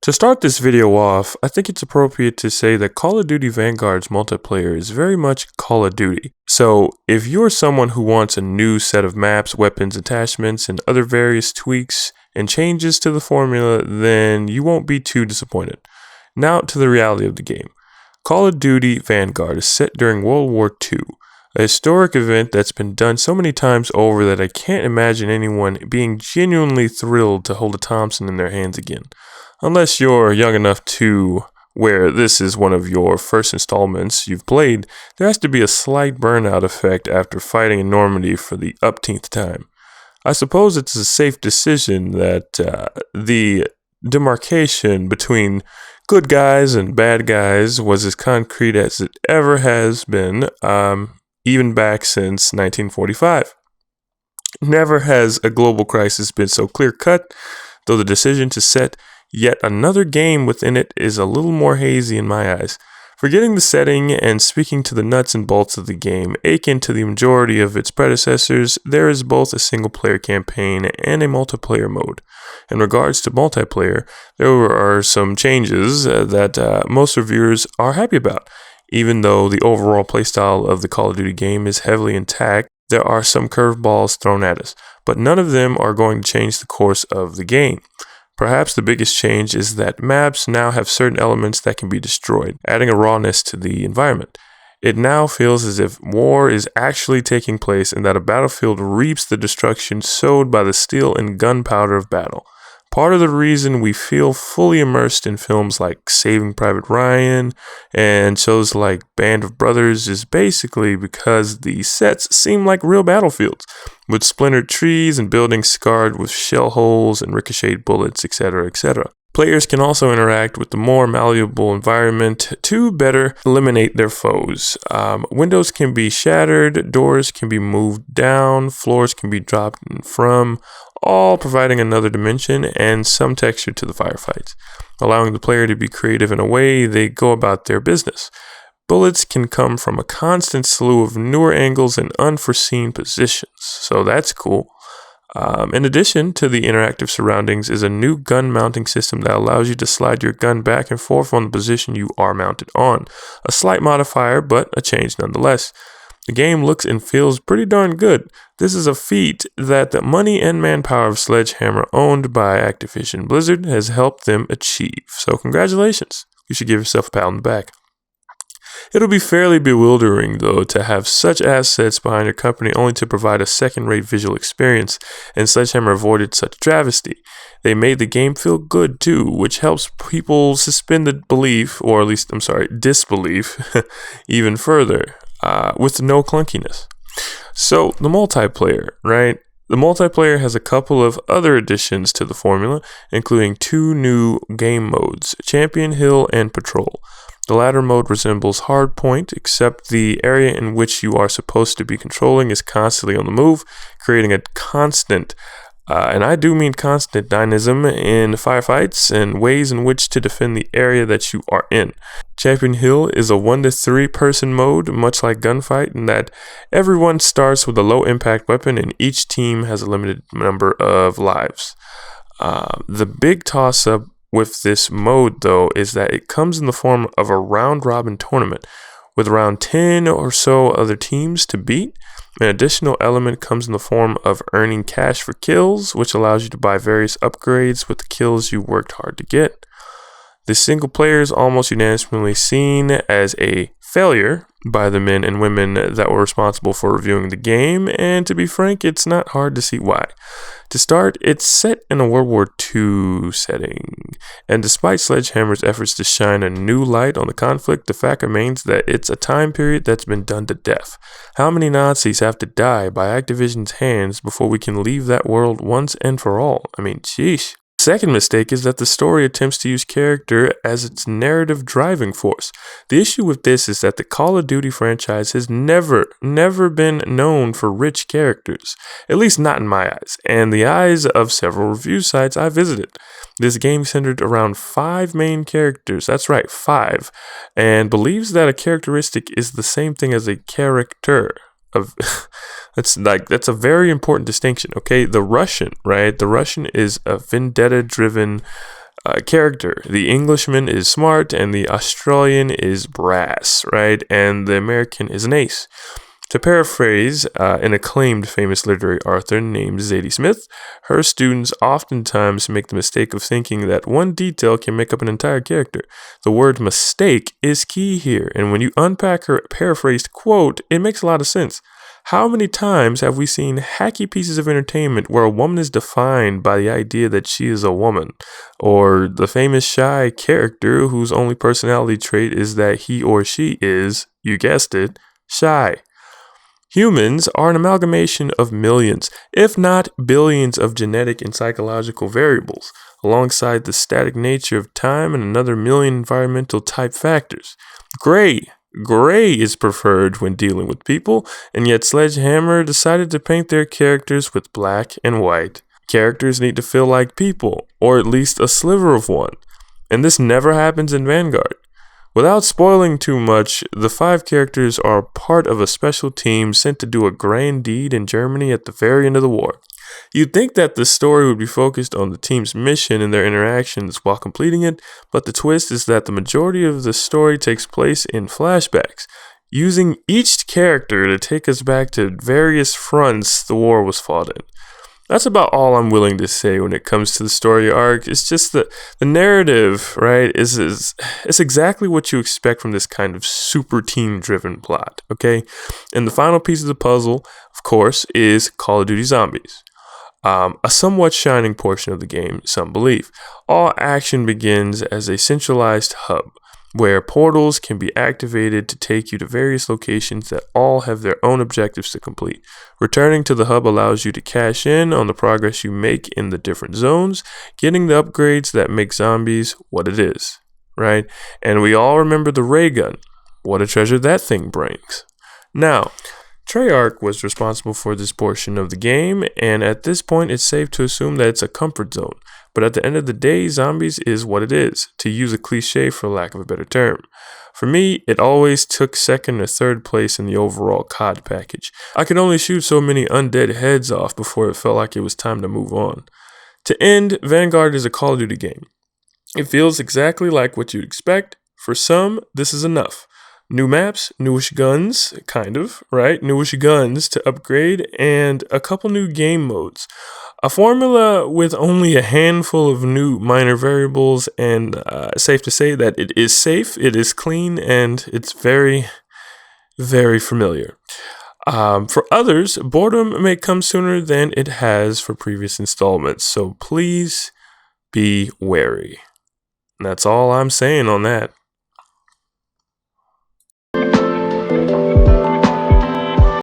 To start this video off, I think it's appropriate to say that Call of Duty Vanguard's multiplayer is very much Call of Duty. So, if you're someone who wants a new set of maps, weapons, attachments, and other various tweaks and changes to the formula, then you won't be too disappointed. Now to the reality of the game. Call of Duty Vanguard is set during World War II, a historic event that's been done so many times over that I can't imagine anyone being genuinely thrilled to hold a Thompson in their hands again. Unless you're young enough to where this is one of your first installments you've played, there has to be a slight burnout effect after fighting in Normandy for the upteenth time. I suppose it's a safe decision that the demarcation between good guys and bad guys was as concrete as it ever has been, even back since 1945. Never has a global crisis been so clear-cut, though the decision to set yet another game within it is a little more hazy in my eyes. Forgetting the setting and speaking to the nuts and bolts of the game, akin to the majority of its predecessors, there is both a single-player campaign and a multiplayer mode. In regards to multiplayer, there are some changes that most reviewers are happy about. Even though the overall playstyle of the Call of Duty game is heavily intact, there are some curveballs thrown at us, but none of them are going to change the course of the game. Perhaps the biggest change is that maps now have certain elements that can be destroyed, adding a rawness to the environment. It now feels as if war is actually taking place and that a battlefield reaps the destruction sowed by the steel and gunpowder of battle. Part of the reason we feel fully immersed in films like Saving Private Ryan and shows like Band of Brothers is basically because the sets seem like real battlefields, with splintered trees and buildings scarred with shell holes and ricocheted bullets, etc., etc. Players can also interact with the more malleable environment to better eliminate their foes. Windows can be shattered, doors can be moved down, floors can be dropped from, all providing another dimension and some texture to the firefights, allowing the player to be creative in a way they go about their business. Bullets can come from a constant slew of newer angles and unforeseen positions, so that's cool. In addition to the interactive surroundings is a new gun mounting system that allows you to slide your gun back and forth on the position you are mounted on. A slight modifier, but a change nonetheless. The game looks and feels pretty darn good. This is a feat that the money and manpower of Sledgehammer, owned by Activision Blizzard, has helped them achieve. So congratulations. You should give yourself a pat on the back. It'll be fairly bewildering, though, to have such assets behind your company only to provide a second-rate visual experience, and Sledgehammer avoided such travesty. They made the game feel good, too, which helps people suspend the belief, or at least, disbelief, even further, with no clunkiness. So, the multiplayer, right? The multiplayer has a couple of other additions to the formula, including two new game modes, Champion Hill and Patrol. The latter mode resembles Hardpoint, except the area in which you are supposed to be controlling is constantly on the move, creating a constant, and I do mean constant, dynamism in firefights and ways in which to defend the area that you are in. Champion Hill is a 1 to 3 person mode, much like Gunfight, in that everyone starts with a low impact weapon and each team has a limited number of lives. The big toss up with this mode, though, is that it comes in the form of a round-robin tournament, with around 10 or so other teams to beat. An additional element comes in the form of earning cash for kills, which allows you to buy various upgrades with the kills you worked hard to get. The single player is almost unanimously seen as a failure by the men and women that were responsible for reviewing the game, and to be frank, it's not hard to see why. To start, it's set in a World War II setting, and despite Sledgehammer's efforts to shine a new light on the conflict, the fact remains that it's a time period that's been done to death. How many Nazis have to die by Activision's hands before we can leave that world once and for all? I mean, sheesh. Second mistake is that the story attempts to use character as its narrative driving force. The issue with this is that the Call of Duty franchise has never been known for rich characters, at least not in my eyes, and the eyes of several review sites I visited. This game centered around 5 main characters, that's right, 5, and believes that a characteristic is the same thing as a character. Of that's a very important distinction. Okay, the Russian, right? The Russian is a vendetta-driven Character. The Englishman is smart and the Australian is brass, right? And the American is an ace. To paraphrase an acclaimed famous literary author named Zadie Smith, her students oftentimes make the mistake of thinking that one detail can make up an entire character. The word mistake is key here, and when you unpack her paraphrased quote, it makes a lot of sense. How many times have we seen hacky pieces of entertainment where a woman is defined by the idea that she is a woman? Or the famous shy character whose only personality trait is that he or she is, you guessed it, shy. Humans are an amalgamation of millions, if not billions, of genetic and psychological variables, alongside the static nature of time and another million environmental type factors. Gray is preferred when dealing with people, and yet Sledgehammer decided to paint their characters with black and white. Characters need to feel like people, or at least a sliver of one, and this never happens in Vanguard. Without spoiling too much, the 5 characters are part of a special team sent to do a grand deed in Germany at the very end of the war. You'd think that the story would be focused on the team's mission and their interactions while completing it, but the twist is that the majority of the story takes place in flashbacks, using each character to take us back to various fronts the war was fought in. That's about all I'm willing to say when it comes to the story arc. It's just the narrative, right, it's exactly what you expect from this kind of super team-driven plot, okay? And the final piece of the puzzle, of course, is Call of Duty Zombies. A somewhat shining portion of the game, some believe. All action begins as a centralized hub, where portals can be activated to take you to various locations that all have their own objectives to complete. Returning to the hub allows you to cash in on the progress you make in the different zones, getting the upgrades that make zombies what it is, right? And we all remember the ray gun. What a treasure that thing brings. Now, Treyarch was responsible for this portion of the game, and at this point it's safe to assume that it's a comfort zone. But at the end of the day, zombies is what it is, to use a cliche for lack of a better term. For me, it always took second or third place in the overall COD package. I could only shoot so many undead heads off before it felt like it was time to move on. To end, Vanguard is a Call of Duty game. It feels exactly like what you'd expect. For some, this is enough. New maps, newish guns, kind of, right? Newish guns to upgrade, and a couple new game modes. A formula with only a handful of new minor variables, and safe to say that it is safe, it is clean, and it's very, very familiar. For others, boredom may come sooner than it has for previous installments, so please be wary. And that's all I'm saying on that.